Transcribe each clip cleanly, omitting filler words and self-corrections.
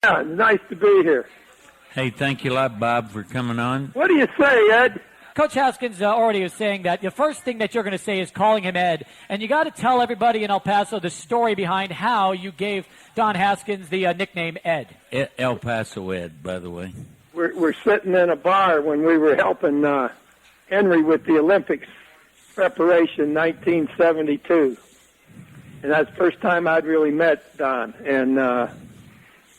Yeah, nice to be here. Hey, thank you a lot, Bob, for coming on. What do you say, Ed? Coach Haskins already was saying that the first thing that you're going to say is calling him Ed. And you got to tell everybody in El Paso the story behind how you gave Don Haskins the nickname Ed. El Paso Ed, by the way. We're sitting in a bar when we were helping Henry with the Olympics preparation, 1972. And that's the first time I'd really met Don. And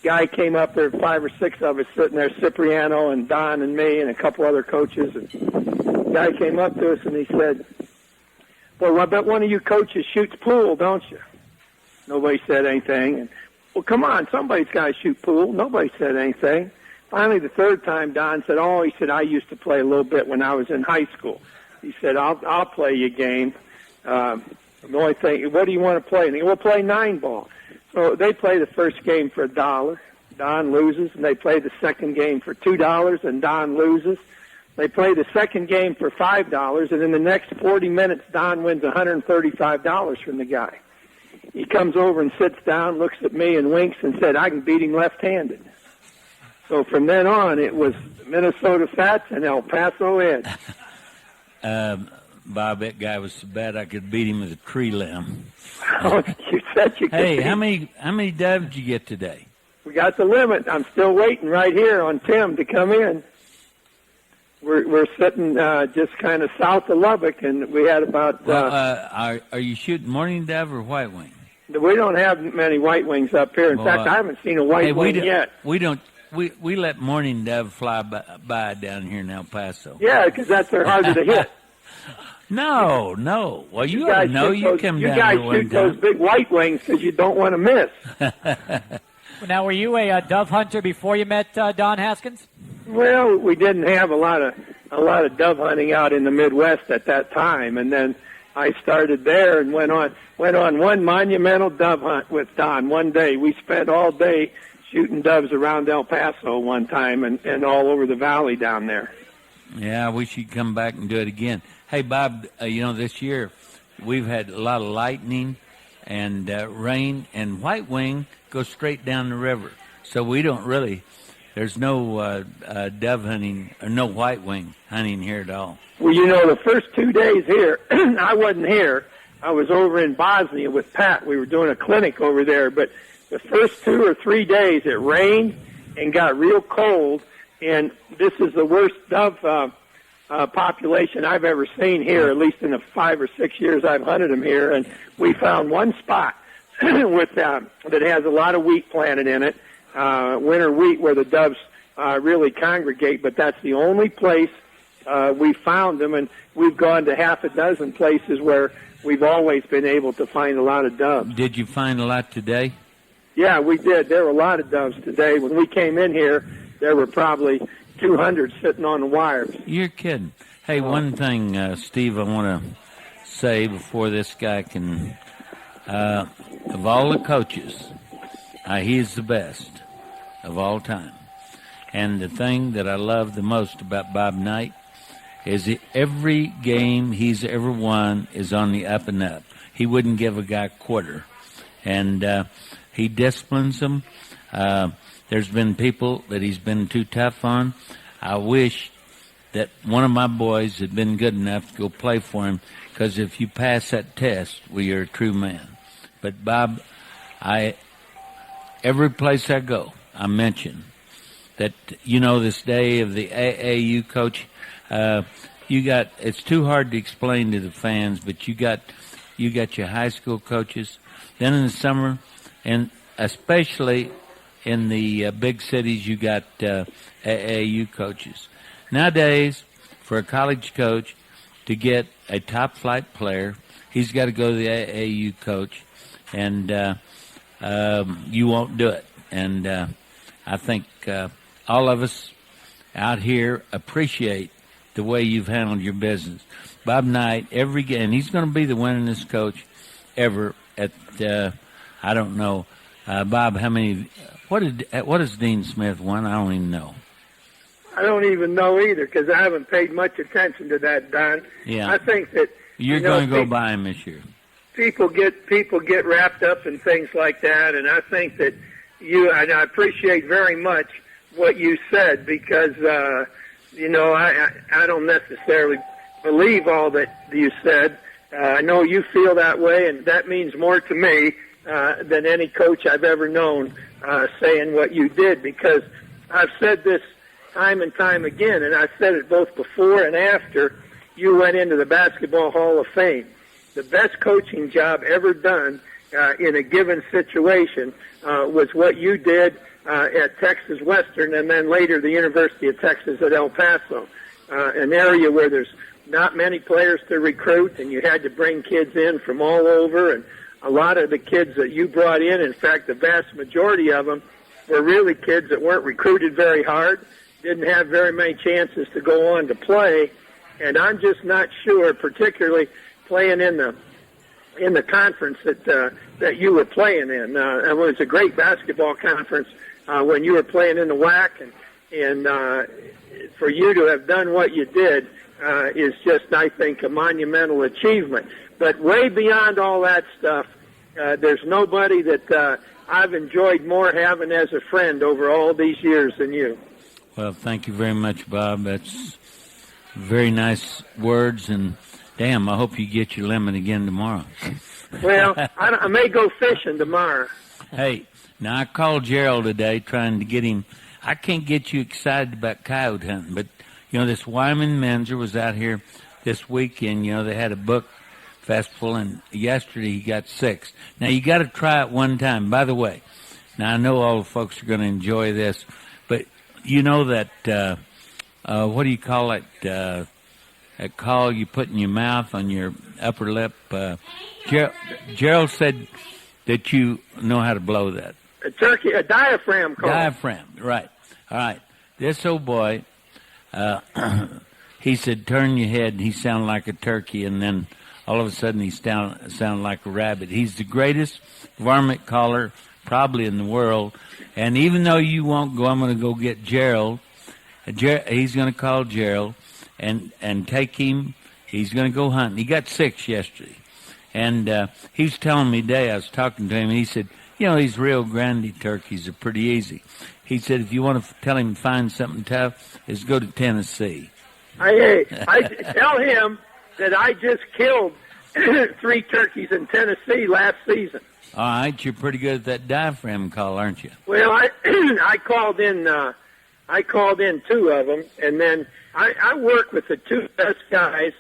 guy came up there, 5 or 6 of us sitting there, Cipriano and Don and me and a couple other coaches. And the guy came up to us and he said, "Well, I bet one of you coaches shoots pool, don't you?" Nobody said anything. And, "Well, come on, somebody's got to shoot pool." Nobody said anything. Finally, the third time, Don said, "Oh," he said, "I used to play a little bit when I was in high school." He said, I'll play you a game. The only thing, what do you want to play? And he said, "We'll play 9-ball." So they play the first game for $1. Don loses, and they play the second game for $2, and Don loses. They play the second game for $5, and in the next 40 minutes, Don wins $135 from the guy. He comes over and sits down, looks at me, and winks and said, "I can beat him left-handed." So from then on, it was Minnesota Fats and El Paso Ed. Bob, that guy was so bad I could beat him with a tree limb. Oh, you said you could. Hey, how many doves did you get today? We got the limit. I'm still waiting right here on Tim to come in. We're sitting just kind of south of Lubbock, and we had about. Are you shooting morning dove or white wing? We don't have many white wings up here. In fact, I haven't seen a white wing yet. We don't. We let morning dove fly by down here in El Paso. Yeah, because that's they're harder to hit. No. Well, you guys know you come down here one time. You guys shoot those big white wings because you don't want to miss. Now, were you a dove hunter before you met Don Haskins? Well, we didn't have a lot of dove hunting out in the Midwest at that time, and then I started there and went on one monumental dove hunt with Don one day. We spent all day shooting doves around El Paso one time and all over the valley down there. Yeah, I wish you'd come back and do it again. Hey, Bob, this year we've had a lot of lightning and rain, and white wing goes straight down the river. So we don't really, there's no dove hunting, or no white wing hunting here at all. Well, the first 2 days here, I wasn't here. I was over in Bosnia with Pat. We were doing a clinic over there, but the first 2 or 3 days it rained and got real cold, and this is the worst dove population I've ever seen here, at least in the 5 or 6 years I've hunted them here. And we found one spot with that has a lot of wheat planted in it, winter wheat where the doves really congregate, but that's the only place we found them, and we've gone to half a dozen places where we've always been able to find a lot of doves. Did you find a lot today? Yeah, we did. There were a lot of doves today. When we came in here, there were probably 200 sitting on the wires. You're kidding. Hey, one thing, Steve, I want to say before this guy can, of all the coaches, he's the best of all time. And the thing that I love the most about Bob Knight is that every game he's ever won is on the up and up. He wouldn't give a guy a quarter. And he disciplines them. There's been people that he's been too tough on. I wish that one of my boys had been good enough to go play for him, because if you pass that test, well, you're a true man. But, Bob, every place I go, I mention that, this day of the AAU coach, it's too hard to explain to the fans, but you got your high school coaches. Then in the summer, and especially in the big cities, you got AAU coaches. Nowadays, for a college coach to get a top-flight player, he's got to go to the AAU coach, and you won't do it. And I think all of us out here appreciate the way you've handled your business. Bob Knight, every game, and he's going to be the winningest coach ever at, I don't know, Bob, how many, what has Dean Smith won? I don't even know. I don't even know either, because I haven't paid much attention to that, Don. Yeah. I think that you're going to go by him this year. People get wrapped up in things like that, and I think that, and I appreciate very much what you said because, I don't necessarily believe all that you said. I know you feel that way, and that means more to me than any coach I've ever known saying what you did, because I've said this time and time again, and I've said it both before and after you went into the Basketball Hall of Fame. The best coaching job ever done in a given situation was what you did at Texas Western and then later the University of Texas at El Paso, an area where there's not many players to recruit, and you had to bring kids in from all over, and a lot of the kids that you brought in fact, the vast majority of them were really kids that weren't recruited very hard, didn't have very many chances to go on to play, and I'm just not sure, particularly playing in the conference that you were playing in. It was a great basketball conference when you were playing in the WAC, and for you to have done what you did is just, I think, a monumental achievement. But way beyond all that stuff, there's nobody that I've enjoyed more having as a friend over all these years than you. Well, thank you very much, Bob. That's very nice words, and damn, I hope you get your lemon again tomorrow. Well, I may go fishing tomorrow. Hey, now I called Gerald today trying to get him. I can't get you excited about coyote hunting, but, this Wyman Menzer was out here this weekend. They had a book festival, and yesterday he got 6. Now, you got to try it one time. By the way, now I know all the folks are going to enjoy this, but you know that, what do you call it, that call you put in your mouth on your upper lip? Gerald said that you know how to blow that. A diaphragm call. Diaphragm, right. All right. This old boy, he said, turn your head, and he sounded like a turkey, and then all of a sudden he sounded like a rabbit. He's the greatest varmint caller probably in the world, and even though you won't go, I'm going to go get Gerald. He's going to call Gerald and take him. He's going to go hunting. He got 6 yesterday, and he was telling me today, I was talking to him, and he said, these Rio Grande turkeys are pretty easy. He said, if you want to tell him to find something tough, is go to Tennessee. I tell him that I just killed 3 turkeys in Tennessee last season. All right, you're pretty good at that diaphragm call, aren't you? Well, I called in 2 of them, and then I work with the 2 best guys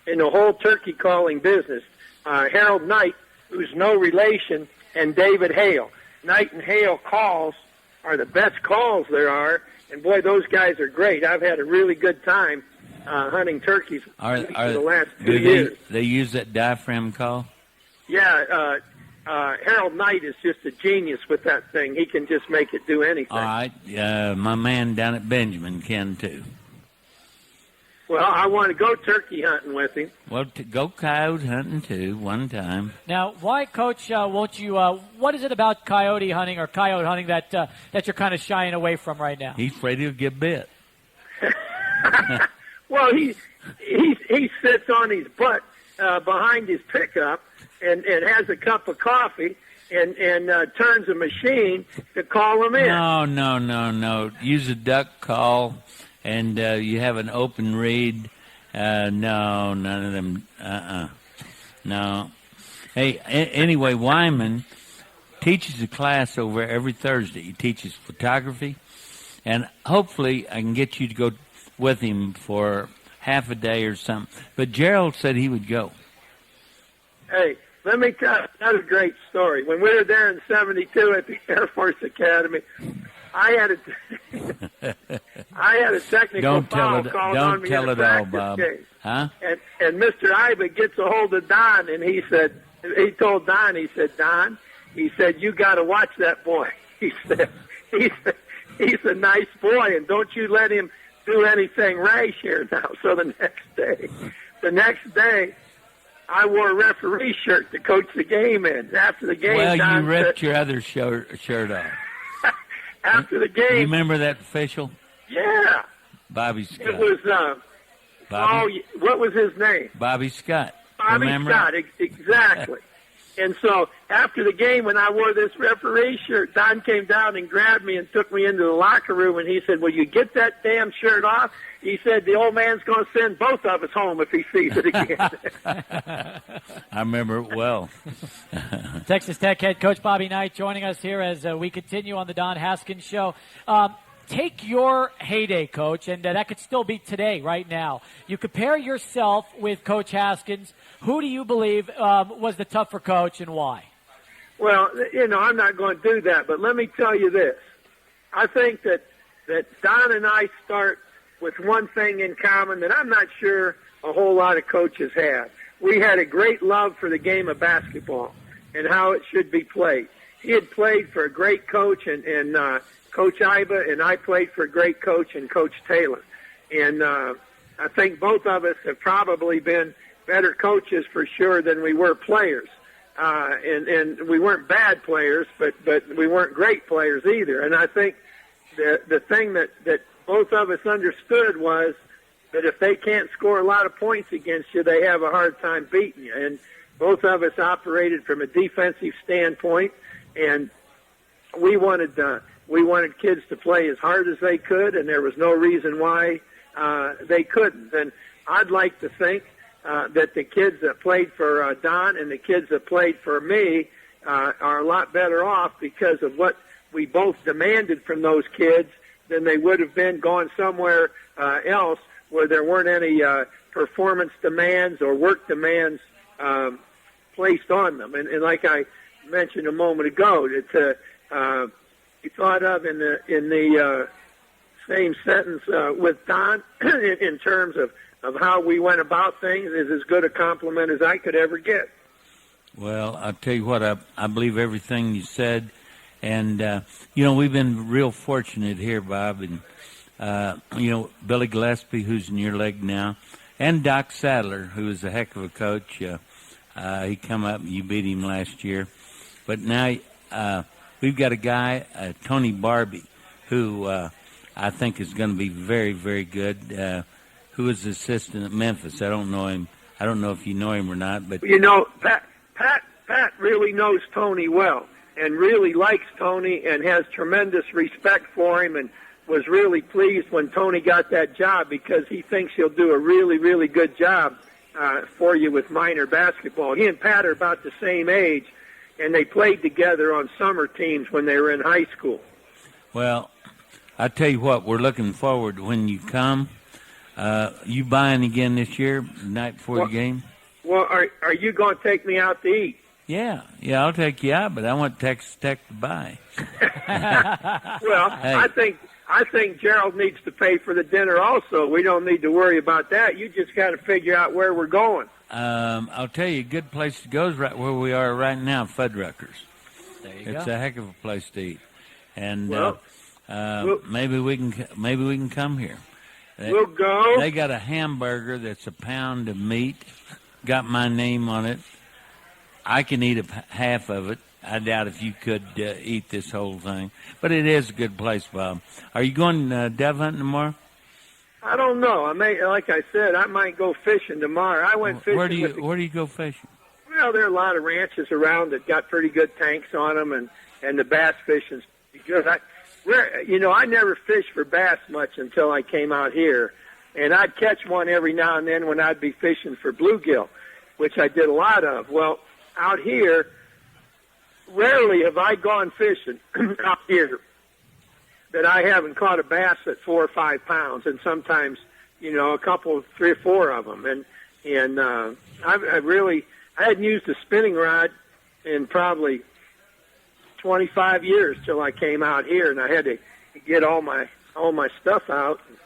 in the whole turkey calling business, Harold Knight, who's no relation, and David Hale. Knight and Hale calls are the best calls there are, and boy, those guys are great. I've had a really good time hunting turkeys for the last 2 years. They use that diaphragm call? Yeah, Harold Knight is just a genius with that thing. He can just make it do anything. All right, my man down at Benjamin can too. Well, I want to go turkey hunting with him. Well, go coyote hunting too, one time. Now, why, Coach, won't you, what is it about coyote hunting or coyote hunting that you're kind of shying away from right now? He's afraid he'll get bit. Well, he sits on his butt behind his pickup and has a cup of coffee and turns a machine to call him in. No. Use a duck call, and you have an open reed. No, none of them. No. Hey, anyway, Wyman teaches a class over every Thursday. He teaches photography, and hopefully I can get you to go with him for half a day or something. But Gerald said he would go. Hey, let me tell you another great story. When we were there in '72 at the Air Force Academy, I had a technical foul called on me in a practice game. Huh? And Mr. Iba gets a hold of Don, and he told Don, Don, he said, you got to watch that boy. He said, he's a nice boy, and don't you let him do anything rash here now. So the next day, I wore a referee shirt to coach the game in. After the game, well, Don you ripped your other shirt off. After the game. You remember that official? Yeah. Bobby Scott. It was, Bobby? what was his name? Bobby Scott. Bobby remember? Scott, exactly. And so after the game, when I wore this referee shirt, Don came down and grabbed me and took me into the locker room, and he said, "Will you get that damn shirt off?" He said, "The old man's going to send both of us home if he sees it again." I remember it well. Texas Tech head coach Bobby Knight joining us here as we continue on the Don Haskins Show. Take your heyday, Coach, and that could still be today, right now. You compare yourself with Coach Haskins. Who do you believe was the tougher coach and why? Well, I'm not going to do that, but let me tell you this. I think that Don and I start with one thing in common that I'm not sure a whole lot of coaches have. We had a great love for the game of basketball and how it should be played. He had played for a great coach and Coach Iba, and I played for a great coach and Coach Taylor. And I think both of us have probably been better coaches for sure than we were players. And we weren't bad players, but we weren't great players either. And I think the thing that both of us understood was that if they can't score a lot of points against you, they have a hard time beating you. And both of us operated from a defensive standpoint, and we wanted kids to play as hard as they could, and there was no reason why they couldn't. And I'd like to think that the kids that played for Don and the kids that played for me are a lot better off because of what we both demanded from those kids than they would have been going somewhere else where there weren't any performance demands or work demands placed on them. And like I mentioned a moment ago, it's you thought of in the same sentence with Don in terms of how we went about things is as good a compliment as I could ever get. Well, I'll tell you what, I believe everything you said. And, we've been real fortunate here, Bob. And, Billy Gillespie, who's in your league now, and Doc Sadler, who is a heck of a coach. He come up and you beat him last year. But now we've got a guy, Tony Barbie, who I think is going to be very, very good, who is assistant at Memphis. I don't know him. I don't know if you know him or not. But Pat really knows Tony well and really likes Tony and has tremendous respect for him and was really pleased when Tony got that job because he thinks he'll do a really, really good job for you with minor basketball. He and Pat are about the same age, and they played together on summer teams when they were in high school. Well, I tell you what, we're looking forward to when you come. You buying again this year, the night before the game? Well, are you going to take me out to eat? Yeah, I'll take you out, but I want Texas Tech to buy. Well, hey. I think Gerald needs to pay for the dinner also. We don't need to worry about that. You just got to figure out where we're going. I'll tell you, a good place to go is right where we are right now, Fuddruckers. There you go. It's a heck of a place to eat, and well, maybe we can come here. We'll go. They got a hamburger that's a pound of meat, got my name on it. I can eat half of it. I doubt if you could eat this whole thing. But it is a good place, Bob. Are you going dove hunting tomorrow? I don't know. Like I said, I might go fishing tomorrow. I went fishing. Where do you go fishing? Well, there are a lot of ranches around that got pretty good tanks on them, and the bass fishing's good. I never fished for bass much until I came out here, and I'd catch one every now and then when I'd be fishing for bluegill, which I did a lot of. Well, out here, rarely have I gone fishing out here that I haven't caught a bass at 4 or 5 pounds, and sometimes, a couple, 3 or 4 of them. And I hadn't used a spinning rod in probably 25 years till I came out here, and I had to get all my stuff out and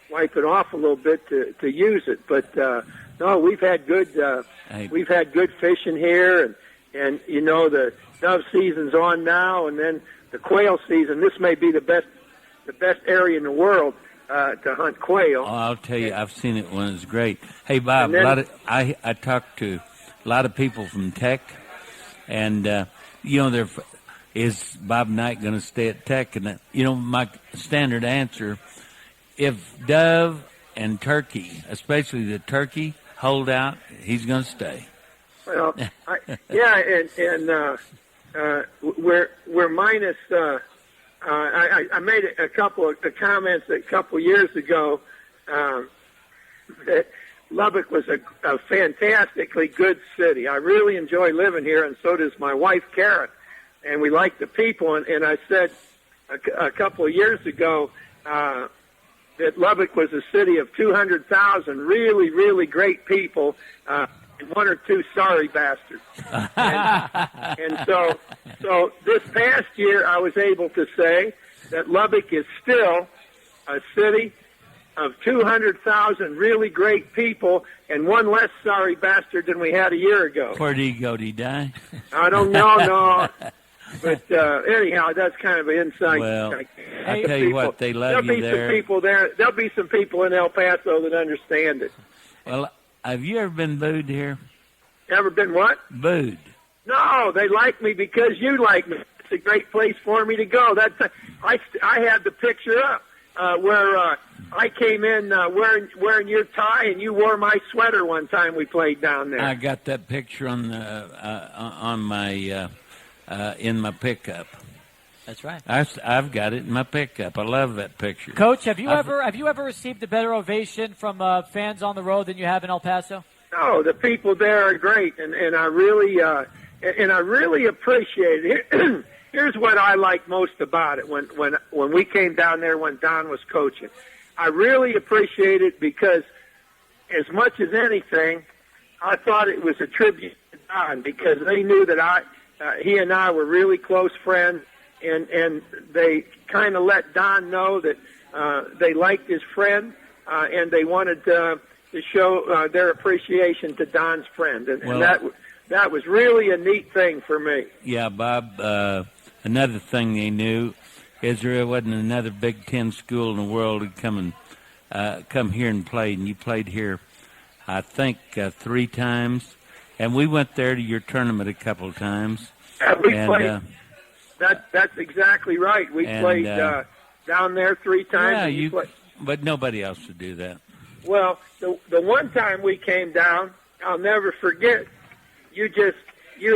wipe it off a little bit to use it. But no, we've had good fishing here, and the dove season's on now, and then the quail season. This may be the best area in the world to hunt quail. Oh, I'll tell you, I've seen it when it's great. Hey, Bob, I talked to a lot of people from Tech, and is Bob Knight going to stay at Tech? And my standard answer: if dove and turkey, especially the turkey, hold out, he's going to stay. Well, we're minus. I made a couple of comments a couple years ago that Lubbock was a fantastically good city. I really enjoy living here, and so does my wife, Karen. And we like the people. And I said a couple of years ago that Lubbock was a city of 200,000 really, really great people, and one or two sorry bastards. And so this past year, I was able to say that Lubbock is still a city of 200,000 really great people and one less sorry bastard than we had a year ago. Where did he go? Did he die? I don't know, no. But anyhow, that's kind of an insight. Well, I tell you what, they love you there. There'll be some people there. There'll be some people in El Paso that understand it. Well, have you ever been booed here? Ever been what? Booed. No, they like me because you like me. It's a great place for me to go. I had the picture up where I came in wearing your tie and you wore my sweater one time we played down there. I got that picture on my in my pickup. That's right. I've got it in my pickup. I love that picture. Coach, have you ever received a better ovation from fans on the road than you have in El Paso? No, the people there are great, and I really appreciate it. Here's what I like most about it. When we came down there when Don was coaching, I really appreciate it because, as much as anything, I thought it was a tribute to Don because they knew that he and I were really close friends, and they kind of let Don know that they liked his friend, and they wanted to show their appreciation to Don's friend, and that was really a neat thing for me. Yeah, Bob. Another thing they knew is there wasn't another Big Ten school in the world that come here and played, and you played here, I think, 3 times, and we went there to your tournament a couple of times. We played. That's exactly right. We played down there 3 times. Yeah, but nobody else would do that. Well, the one time we came down, I'll never forget. You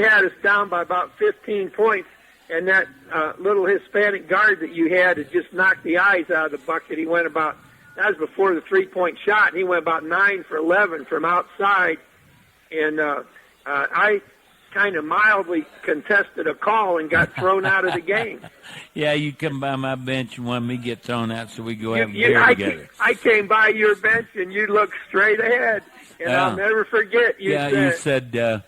had us down by about 15 points, and that little Hispanic guard that you had just knocked the eyes out of the bucket. That was before the 3-point shot, and he went about 9 for 11 from outside, and I kind of mildly contested a call and got thrown out of the game. Yeah, you come by my bench and wanted me to get thrown out so we go have a beer together. I came by your bench and you looked straight ahead, and I'll never forget. You said,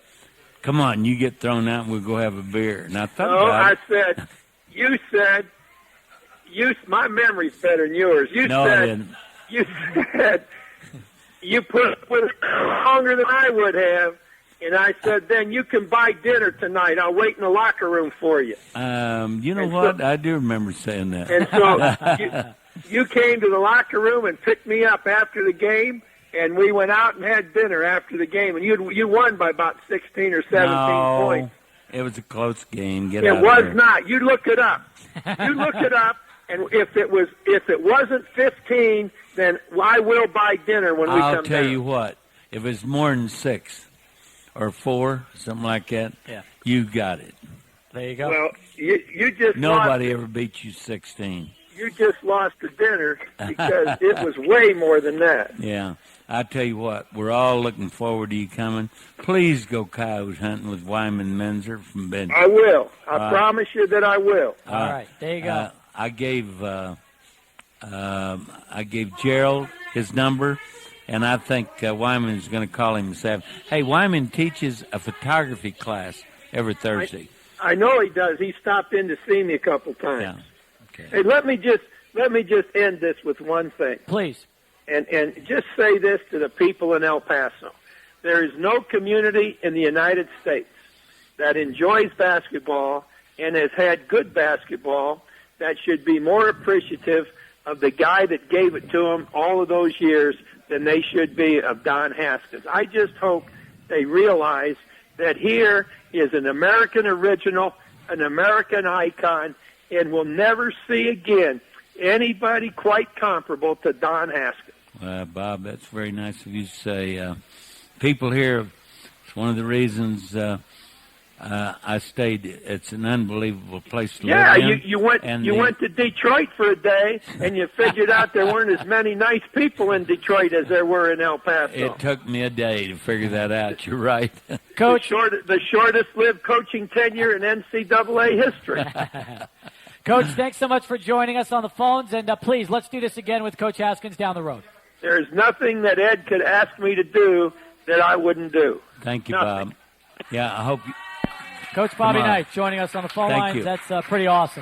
come on, you get thrown out and we'll go have a beer. And I thought you said, my memory's better than yours. I didn't. You said, you put up with it longer than I would have. And I said, then you can buy dinner tonight. I'll wait in the locker room for you. You know what? I do remember saying that. And so you came to the locker room and picked me up after the game, and we went out and had dinner after the game. And you won by about 16 or 17 points. It was a close game. It was not. You look it up. You look it up, and if it wasn't 15, then I will buy dinner when we come down. I'll tell you what. If it's more than 6 or 4, something like that, you got it. There you go. Well, you just nobody ever beat you 16. You just lost the dinner because it was way more than that. Yeah. I tell you what, we're all looking forward to you coming. Please go coyote hunting with Wyman Menzer from Benton. I will. I promise you that I will. All right. There you go. I gave Gerald his number. And I think Wyman is going to call him this afternoon. Hey, Wyman teaches a photography class every Thursday. I know he does. He stopped in to see me a couple times. Yeah. Okay. Hey, let me just end this with one thing. Please. And just say this to the people in El Paso. There is no community in the United States that enjoys basketball and has had good basketball that should be more appreciative of the guy that gave it to him all of those years than they should be of Don Haskins. I just hope they realize that here is an American original, an American icon, and we'll never see again anybody quite comparable to Don Haskins. Bob, that's very nice of you to say. People here It's one of the reasons I stayed. It's an unbelievable place to Yeah, live in. you went to Detroit for a day, and you figured out there weren't as many nice people in Detroit as there were in El Paso. It took me a day to figure that out. You're right. Coach, the shortest-lived coaching tenure in NCAA history. Coach, thanks so much for joining us on the phones, and please, let's do this again with Coach Haskins down the road. There's nothing that Ed could ask me to do that I wouldn't do. Thank you, Nothing. Bob. Yeah, I hope you... Coach Bobby Knight joining us on the phone Thank lines. you. That's pretty awesome.